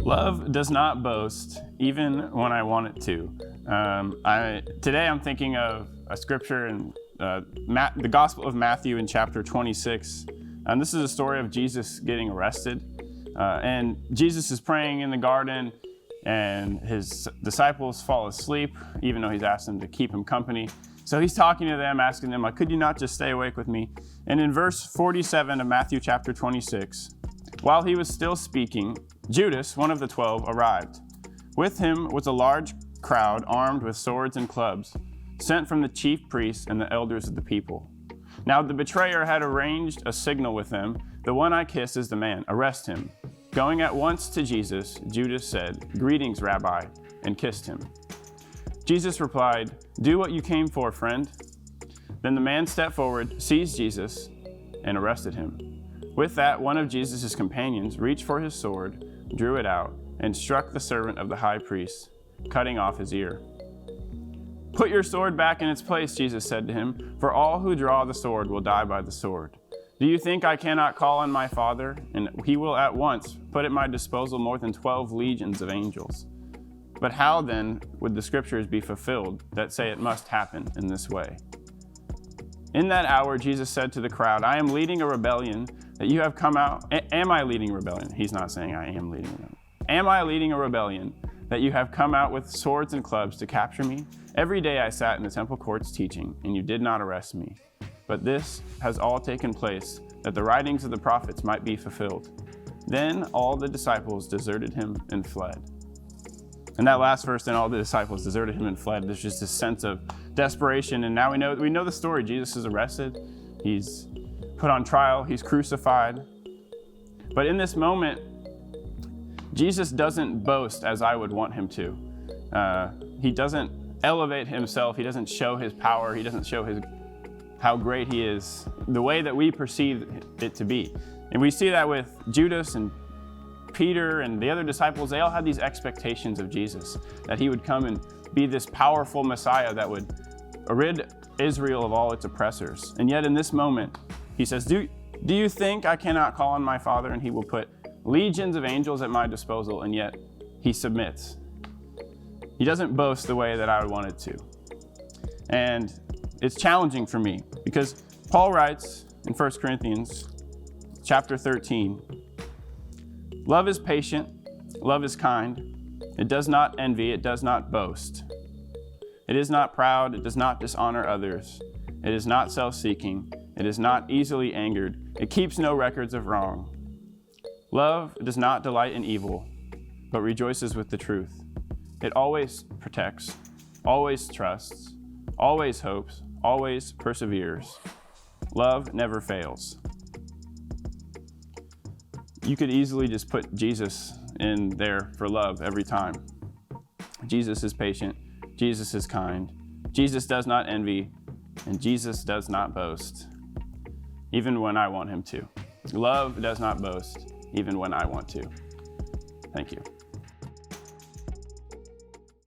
Love does not boast, even when I want it to. Today I'm thinking of a scripture in the Gospel of Matthew in chapter 26. And this is a story of Jesus getting arrested. And Jesus is praying in the garden, and his disciples fall asleep, even though he's asked them to keep him company. So he's talking to them, asking them, could you not just stay awake with me? And in verse 47 of Matthew chapter 26, while he was still speaking, Judas, one of the 12, arrived. With him was a large crowd armed with swords and clubs, sent from the chief priests and the elders of the people. Now the betrayer had arranged a signal with them. The one I kiss is the man. Arrest him. Going at once to Jesus, Judas said, "Greetings, Rabbi," and kissed him. Jesus replied, "Do what you came for, friend." Then the man stepped forward, seized Jesus, and arrested him. With that, one of Jesus' companions reached for his sword, drew it out, and struck the servant of the high priest, cutting off his ear. "Put your sword back in its place," Jesus said to him, "for all who draw the sword will die by the sword. Do you think I cannot call on my Father, and he will at once put at my disposal more than 12 legions of angels? But how then would the scriptures be fulfilled that say it must happen in this way?" In that hour, Jesus said to the crowd, "I am leading a rebellion that you have come out." Am I leading a rebellion? He's not saying I am leading a rebellion. Am I leading a rebellion that you have come out with swords and clubs to capture me? Every day I sat in the temple courts teaching, and you did not arrest me. But this has all taken place, that the writings of the prophets might be fulfilled. Then all the disciples deserted him and fled. And that last verse, then all the disciples deserted him and fled. There's just this sense of desperation. And now we know the story. Jesus is arrested. He's put on trial. He's crucified. But in this moment, Jesus doesn't boast as I would want him to. He doesn't elevate himself. He doesn't show his power. He doesn't show how great he is, the way that we perceive it to be. And we see that with Judas and Peter and the other disciples. They all had these expectations of Jesus, that he would come and be this powerful Messiah that would rid Israel of all its oppressors. And yet in this moment, he says, do you think I cannot call on my Father and he will put legions of angels at my disposal? And yet he submits. He doesn't boast the way that I would want it to. And it's challenging for me because Paul writes in 1 Corinthians chapter 13, "Love is patient, love is kind. It does not envy, it does not boast. It is not proud, it does not dishonor others. It is not self-seeking, it is not easily angered. It keeps no records of wrong. Love does not delight in evil, but rejoices with the truth. It always protects, always trusts, always hopes, always perseveres. Love never fails." You could easily just put Jesus in there for love every time. Jesus is patient. Jesus is kind. Jesus does not envy, and Jesus does not boast, even when I want him to. Love does not boast, even when I want to. Thank you.